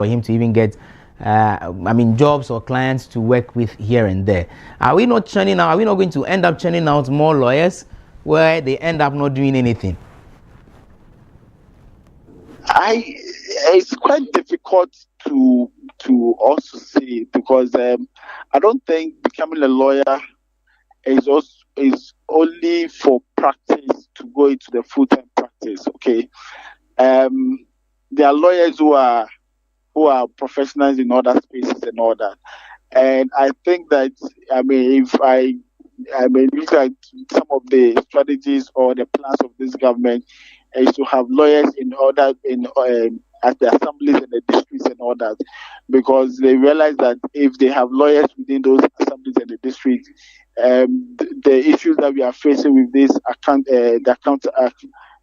for him to even get jobs or clients to work with here and there. Are we not churning out? Are we not going to end up churning out more lawyers where they end up not doing anything? It's quite difficult to also say, because I don't think becoming a lawyer is only for practice, to go into the full-time practice. Okay, there are lawyers who are professionals in other spaces and all that, and I think that if I look at some of the strategies or the plans of this government, is to have lawyers at the assemblies and the districts and all that, because they realize that if they have lawyers within those assemblies and the districts, the issues that we are facing with this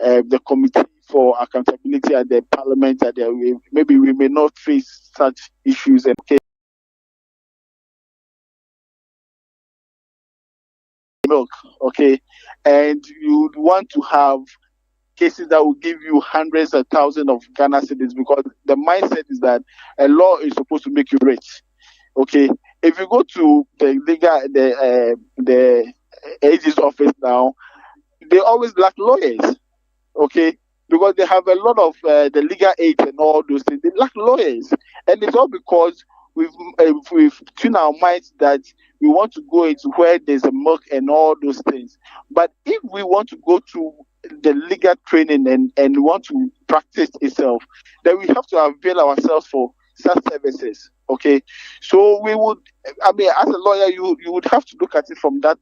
the committee for accountability at the parliament, maybe we may not face such issues. And milk, okay, and you want to have cases that will give you hundreds of thousands of Ghana cedis, because the mindset is that a law is supposed to make you rich. Okay, if you go to the AG's office now, they always lack lawyers. Okay, because they have a lot of the legal aids and all those things. They lack lawyers, and it's all because we've tuned our minds that we want to go into where there's a milk and all those things. But if we want to go to the legal training and want to practice itself, then we have to avail ourselves for such services. Okay, so we would, as a lawyer, you would have to look at it from that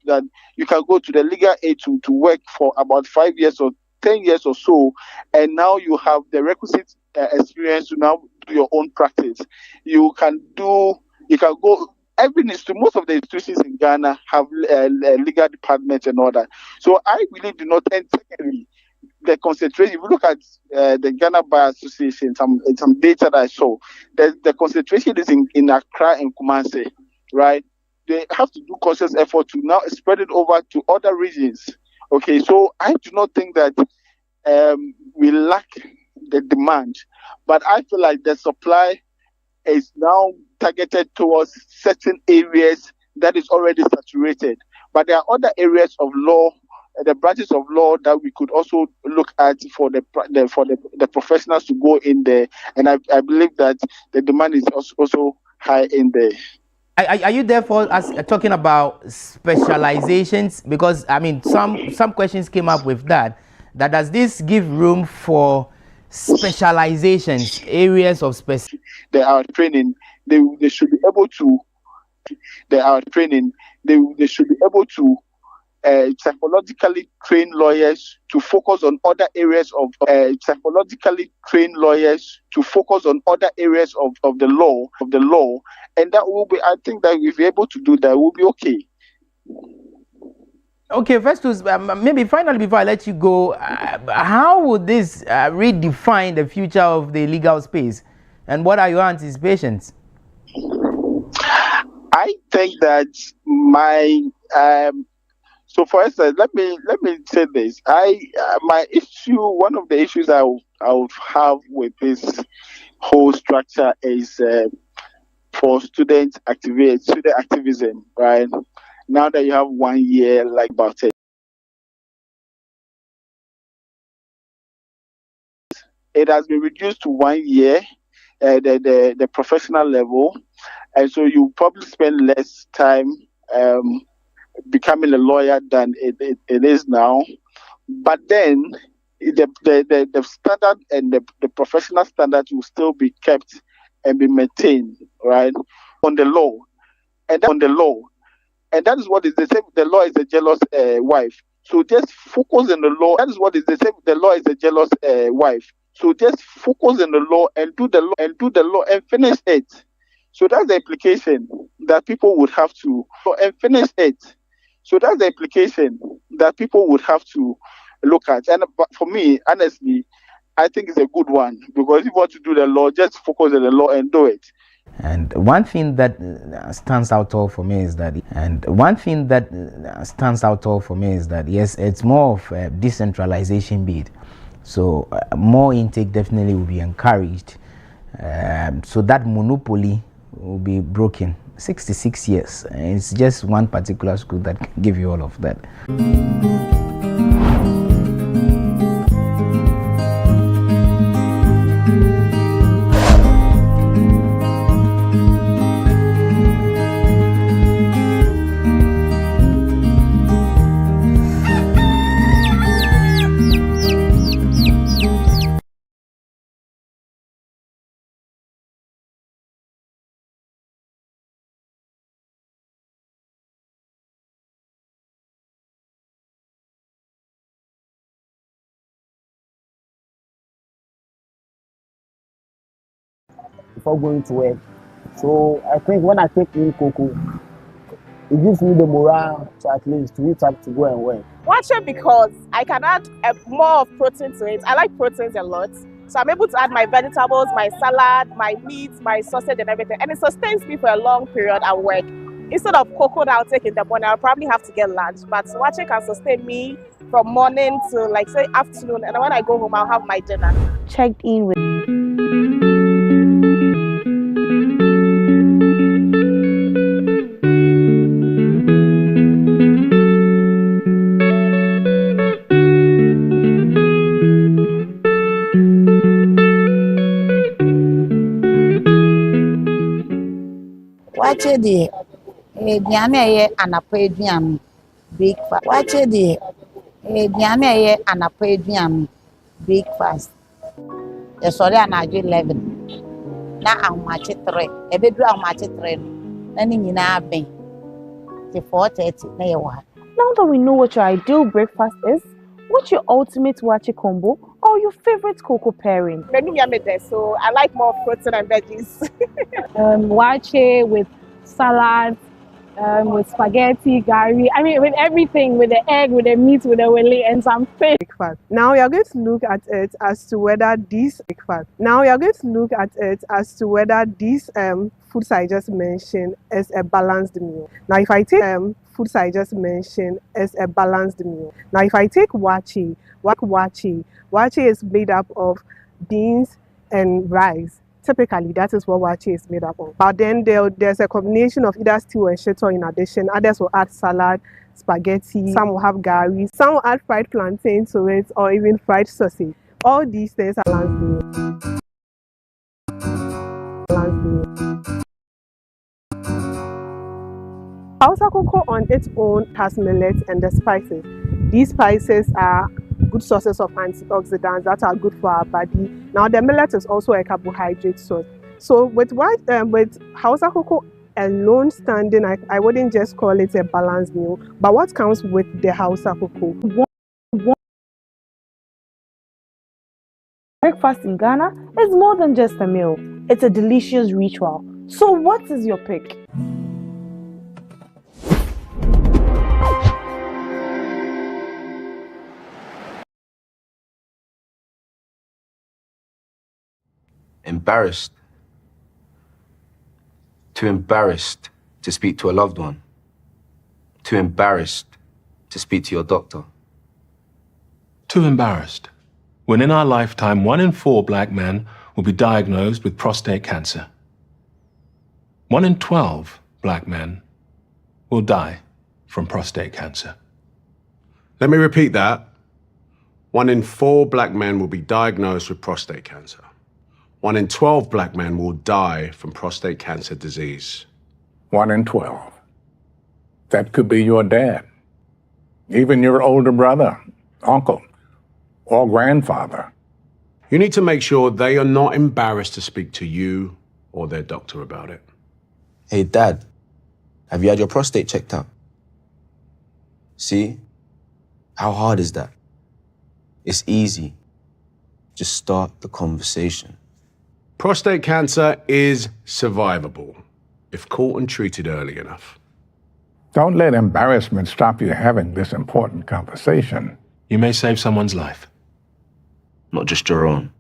you can go to the legal aid to work for about 5 years or 10 years or so, and now you have the requisite experience to now do your own practice. You can go. Most of the institutions in Ghana have legal departments and all that. So I really do not. And secondly, the concentration. If you look at the Ghana Bar Association, some data that I saw, the concentration is in Accra and Kumasi, right? They have to do conscious effort to now spread it over to other regions. Okay, so I do not think that we lack the demand, but I feel like the supply is now targeted towards certain areas that is already saturated. But there are other areas of law, the branches of law, that we could also look at for the professionals to go in there, and I believe that the demand is also high in there. Are you therefore talking about specializations? Because some questions came up with that does this give room for specializations, areas of special? They are training. They should be able to. They are training. They should be able to psychologically train lawyers to focus on other areas of psychologically train lawyers to focus on other areas of the law, and that will be. I think that if we're able to do that, we'll be okay. Okay, Festus, maybe finally, before I let you go, how would this redefine the future of the legal space, and what are your anticipations? I think that so for instance, let me say this. One of the issues I would have with this whole structure is for student activism, right? Now that you have 1 year, like about it, it has been reduced to 1 year, the professional level, and so you probably spend less time becoming a lawyer than it is now. But then the standard and the professional standard will still be kept and be maintained, right, on the law, and that is what is the same. The law is a jealous wife. So just focus on the law. That is what is the same. The law is a jealous wife. So just focus on the law and do the law and finish it. So that's the implication that people would have to finish it. So that's the implication that people would have to look at. And for me, honestly, I think it's a good one, because if you want to do the law, just focus on the law and do it. And one thing that stands out all for me is that, yes, it's more of a decentralization bid. So more intake definitely will be encouraged. So that monopoly will be broken. 66 years. And it's just one particular school that can give you all of that. Before going to work. So I think when I take in cocoa, it gives me the morale to at least meet up to go and work. Watch it because I can add more of protein to it. I like proteins a lot. So I'm able to add my vegetables, my salad, my meat, my sausage and everything. And it sustains me for a long period at work. Instead of cocoa that I'll take in the morning, I'll probably have to get lunch. But watch it can sustain me from morning to like say afternoon. And when I go home, I'll have my dinner. Checked in with Watch the Diana and breakfast. Watch the Diana and breakfast. The sorry and I do 11. Now I'm match 3. A bit round match 3. Then in our bank. The 4:30. Now that we know what your ideal breakfast is, what's your ultimate wache combo or your favorite cocoa pairing? So I like more protein and veggies. Wache with salad, with spaghetti, gari. I mean, with everything, with the egg, with the meat, with the willy, and some fish. Breakfast. Now we are going to look at it as to whether these breakfast. Now we are going to look at it as to whether these foods I just mentioned is a balanced meal. Now, if I take foods I just mentioned as a balanced meal. Now, if I take wache is made up of beans and rice. Typically, that is what wache is made up of. But then there's a combination of either stew and shito in addition. Others will add salad, spaghetti, some will have gari, some will add fried plantain to it, or even fried sausage. All these things are balanced meal. Hausa cocoa on its own has millet and the spices. These spices are good sources of antioxidants that are good for our body. Now the millet is also a carbohydrate source. So with Hausa cocoa alone standing, I wouldn't just call it a balanced meal. But what comes with the Hausa cocoa? Breakfast in Ghana is more than just a meal. It's a delicious ritual. So what is your pick? Embarrassed. Too embarrassed to speak to a loved one. Too embarrassed to speak to your doctor. Too embarrassed. When in our lifetime, 1 in 4 black men will be diagnosed with prostate cancer. 1 in 12 black men will die from prostate cancer. Let me repeat that. 1 in 4 black men will be diagnosed with prostate cancer. 1 in 12 black men will die from prostate cancer disease. 1 in 12. That could be your dad, even your older brother, uncle, or grandfather. You need to make sure they are not embarrassed to speak to you or their doctor about it. Hey, Dad, have you had your prostate checked out? See? How hard is that? It's easy. Just start the conversation. Prostate cancer is survivable if caught and treated early enough. Don't let embarrassment stop you having this important conversation. You may save someone's life. Not just your own.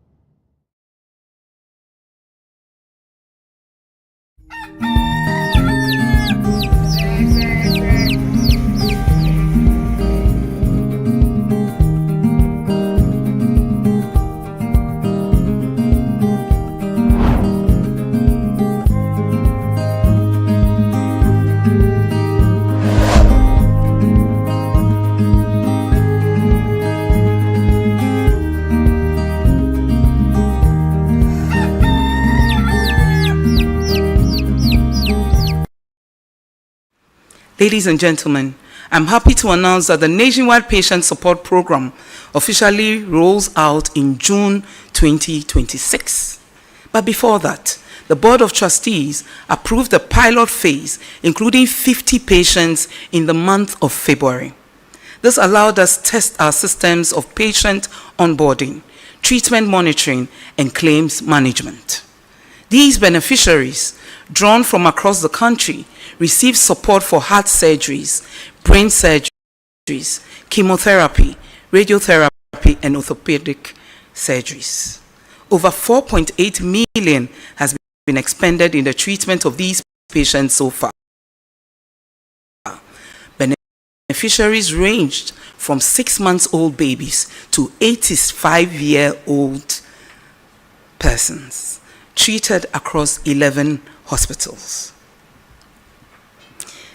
Ladies and gentlemen, I'm happy to announce that the Nationwide Patient Support Program officially rolls out in June 2026. But before that, the Board of Trustees approved the pilot phase, including 50 patients in the month of February. This allowed us to test our systems of patient onboarding, treatment monitoring, and claims management. These beneficiaries, drawn from across the country, receive support for heart surgeries, brain surgeries, chemotherapy, radiotherapy, and orthopedic surgeries. Over 4.8 million has been expended in the treatment of these patients so far. Beneficiaries ranged from 6-month-old babies to 85-year-old persons, treated across 11 hospitals.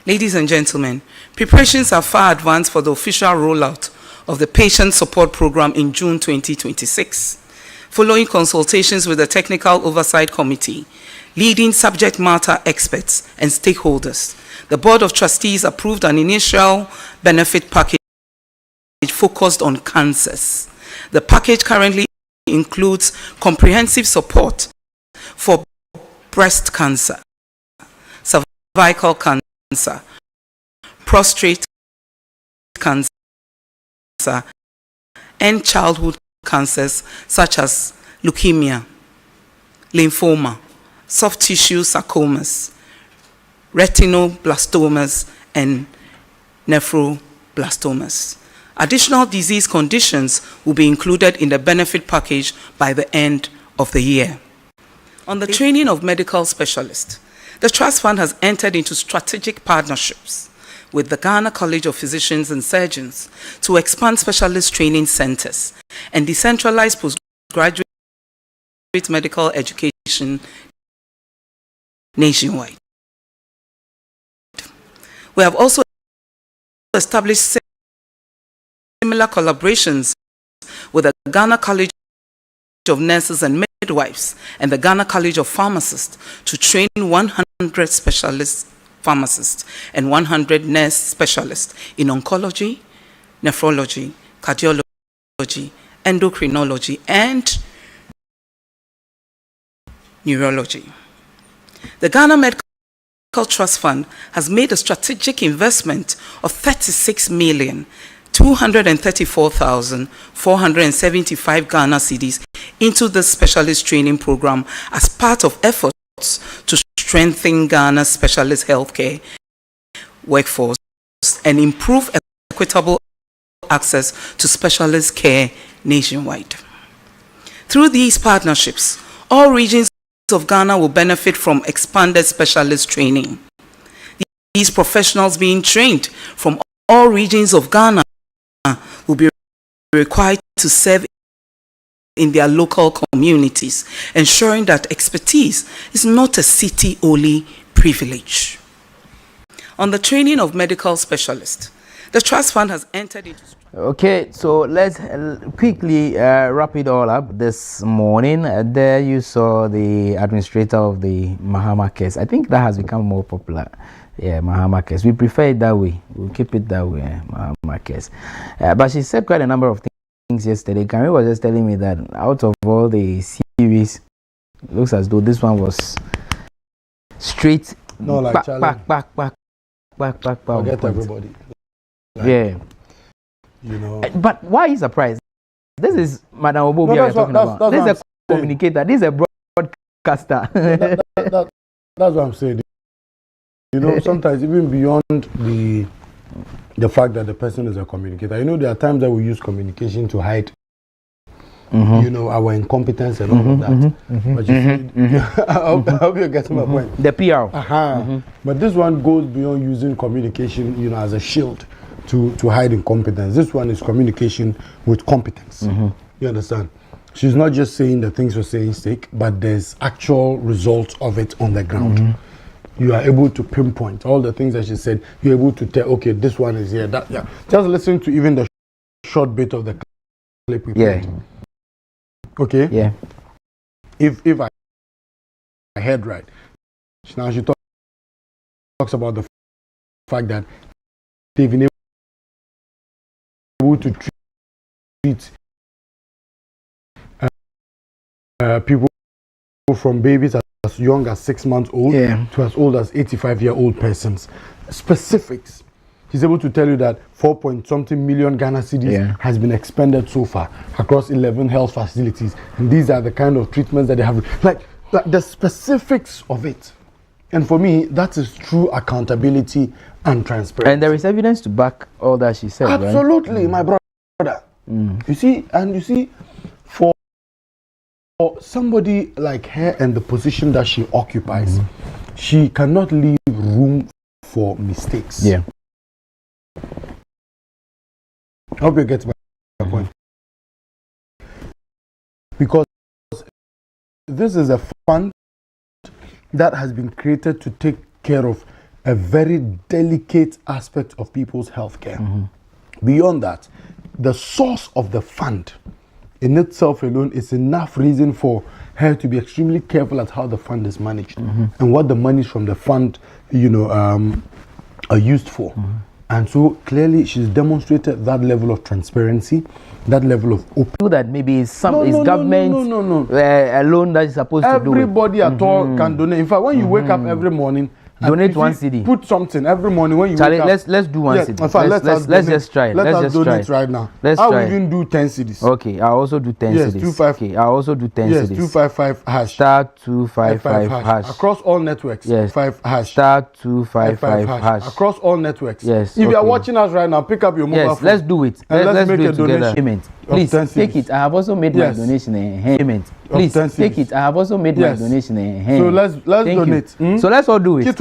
Ladies and gentlemen, preparations are far advanced for the official rollout of the Patient Support Program in June 2026. Following consultations with the Technical Oversight Committee, leading subject matter experts and stakeholders, the Board of Trustees approved an initial benefit package focused on cancers. The package currently includes comprehensive support for breast cancer, cervical cancer, prostate cancer, and childhood cancers such as leukemia, lymphoma, soft tissue sarcomas, retinoblastomas, and nephroblastomas. Additional disease conditions will be included in the benefit package by the end of the year. On the training of medical specialists, the Trust Fund has entered into strategic partnerships with the Ghana College of Physicians and Surgeons to expand specialist training centers and decentralize postgraduate medical education nationwide. We have also established similar collaborations with the Ghana College of Nurses and Midwives and the Ghana College of Pharmacists to train 100 specialist pharmacists and 100 nurse specialists in oncology, nephrology, cardiology, endocrinology, and neurology. The Ghana Medical Trust Fund has made a strategic investment of 36,234,475 Ghana cedis into the specialist training program as part of efforts to strengthen Ghana's specialist healthcare workforce and improve equitable access to specialist care nationwide. Through these partnerships, all regions of Ghana will benefit from expanded specialist training. These professionals being trained from all regions of Ghana will be required to serve in their local communities, ensuring that expertise is not a city-only privilege. On the training of medical specialists, the Trust Fund has entered into... Okay, so let's quickly wrap it all up this morning. There you saw the administrator of the Mahama case. I think that has become more popular. Yeah, Mahama case. We prefer it that way. We'll keep it that way, Mahama case. But she said quite a number of things yesterday. Kami was just telling me that out of all the series, it looks as though this one was straight. No, like back. Forget everybody. Like, yeah. You know. But why are you surprised? This is Madam Obobi we're talking about. This is a communicator. This is a broadcaster. That's what I'm saying. You know, sometimes even beyond the fact that the person is a communicator, you know, there are times that we use communication to hide, you know, our incompetence and all of that. But you see, I hope you're getting my point. The PR. But this one goes beyond using communication, you know, as a shield to hide incompetence. This one is communication with competence. You understand? She's not just saying the things for saying sake, but there's actual results of it on the ground. You are able to pinpoint all the things that she said. You're able to tell, okay, this one is here. That, yeah. Just listen to even the short bit of the clip we played. Okay? Yeah. If I heard right, now she talks about the fact that they've been able to treat people from babies as young as 6 months old to as old as 85-year-old persons. Specifics. He's able to tell you that 4-point-something million Ghana cedis has been expended so far across 11 health facilities. And these are the kind of treatments that they have. Like the specifics of it. And for me, that is true accountability and transparency. And there is evidence to back all that she said, Absolutely, my brother. You see, for somebody like her and the position that she occupies, she cannot leave room for mistakes. Yeah. I hope you get my point. Because this is a fund that has been created to take care of a very delicate aspect of people's healthcare. Beyond that, the source of the fund in itself alone is enough reason for her to be extremely careful at how the fund is managed and what the monies from the fund, are used for. And so clearly she's demonstrated that level of transparency, that level of open. That maybe it's government alone that is supposed to do it. Everybody at all can donate. In fact, when you wake up every morning, donate 1 cedi. Put something every morning when you Charlie, wake up. let's do 1 cedi. In fact, let's just try it. Let's donate right now. I will even do 10 cedis. Okay, I'll also do 10 yes, cedis. 25. Okay, I'll also do 10 yes, cedis. 255 hash. Star 255 hash. Across all networks. Yes. 5 hash. Star 255 hash. Across all networks. Yes. If you are watching us right now, pick up your mobile phone. Let's do it. And let's make do a it together. donation. Payment. Please take it. I have also made my donation in payment. Please take it. I have also made my donation in hand. So let's donate. So let's all do it. Let's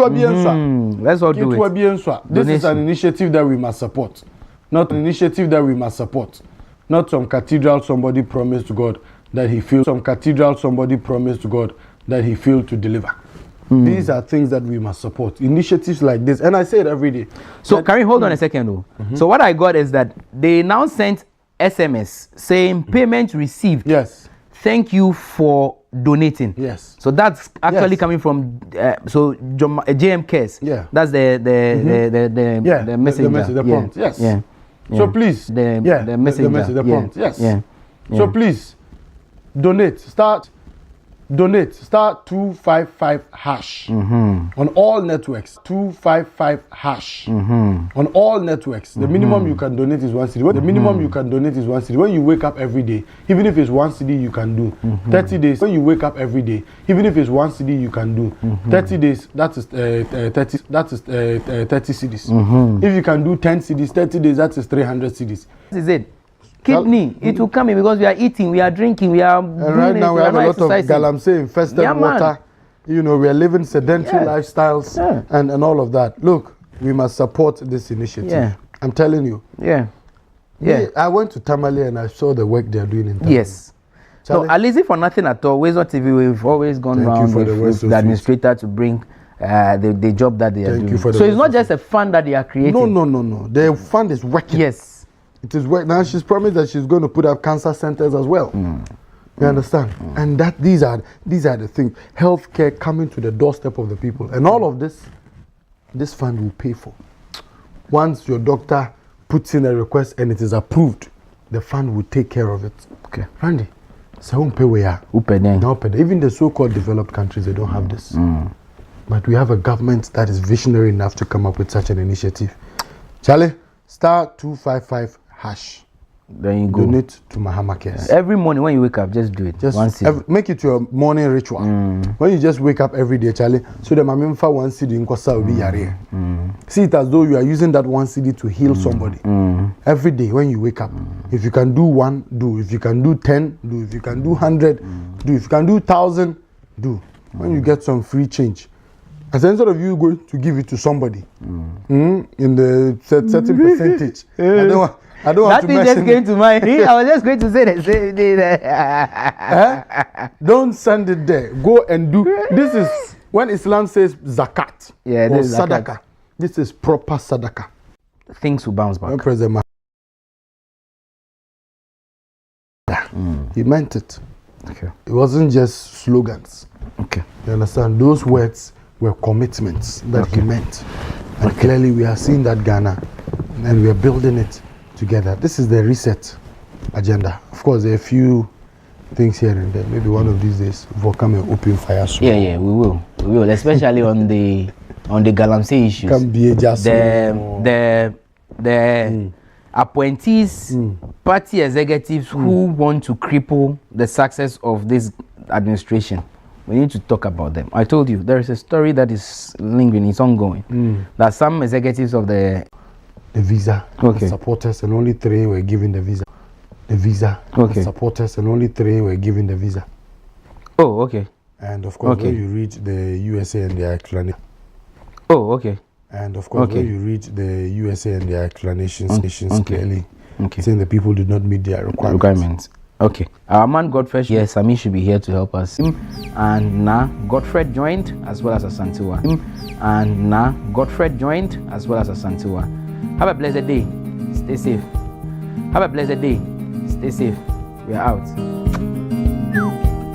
all do it. This is an initiative that we must support. Not an initiative that we must support. Not some cathedral somebody promised to God that he failed. Some cathedral somebody promised to God that he failed to deliver. These are things that we must support. Initiatives like this. And I say it every day. So Karim, hold on a second though. So what I got is that they now sent SMS saying payment received. Yes. Thank you for donating. Yes. So that's actually coming from JM Cares. Yeah. That's the messenger. The prompt. Yes. Yeah. So please. The messenger. The prompt. Yes. Yeah. So please donate. Donate star 255 hash on all networks. 255 hash on all networks. The minimum you can donate is 1 cedi. The minimum you can donate is 1 cedi. When you wake up every day, even if it's 1 cedi, you can do 30 days. When you wake up every day, even if it's 1 cedi, you can do 30 days. That is 30. That is 30 cedis. If you can do 10 cedis, 30 days. That is 300 cedis. This is it. Kidney, it will come in because we are eating, we are drinking, we are. And right now we have a lot of galamsey infested water. We are living sedentary lifestyles and all of that. Look, we must support this initiative. Yeah. I'm telling you. Yeah. I went to Tamale and I saw the work they are doing in Tamale. Yes. So, at least for nothing at all, WoezorTV, we've always gone around with the administrator to bring the job that they are doing. So it's not just a fund that they are creating. No. The fund is working. Yes. It is work. Now she's promised that she's going to put up cancer centers as well. You understand? And that these are the things. Healthcare coming to the doorstep of the people. And all of this fund will pay for. Once your doctor puts in a request and it is approved, the fund will take care of it. Okay. Randy, so pay we are. Even the so-called developed countries, they don't have this. But we have a government that is visionary enough to come up with such an initiative. Charlie, star 255 hash. Then you go. Donate to Mahama Cares. Every morning when you wake up, just do it. Just 1 cedi. make it your morning ritual. When you just wake up every day, Charlie, so the mamimfa 1 cedi in Kosa will be yare. See it as though you are using that 1 cedi to heal somebody. Every day when you wake up. If you can do 1, do. If you can do 10, do. If you can do 100, do. If you can do 1,000, do. When you get some free change. As instead of you going to give it to somebody in the certain percentage, I don't want to mention. That thing just came to mind. I was just going to say the same thing. Don't send it there. Go and do. This is when Islam says zakat or sadaqah. This is proper sadaqah. Things will bounce back. President he meant it. Okay. It wasn't just slogans. Okay. You understand? Those words were commitments that he meant. And clearly we are seeing that Ghana and we are building it together. This is the reset agenda. Of course, there are a few things here and there. Maybe one of these days we'll come and open fire soon. Yeah, we will, especially on the Galamsey issues. Can be just the appointees, party executives who want to cripple the success of this administration. We need to talk about them. I told you there is a story that is lingering, it's ongoing. That some executives of the visa supporters and only 3 were given the visa. The supporters and only 3 were given the visa. Oh, okay. And of course, when you reach the USA and their explanation. Oh, okay. And of course, when you reach the USA and their explanations clearly, saying the people did not meet their requirements. Okay. Our man Godfred, yes, Sami should be here to help us. And now Godfred joined as well as Asantewa. Have a blessed day. Stay safe. We are out.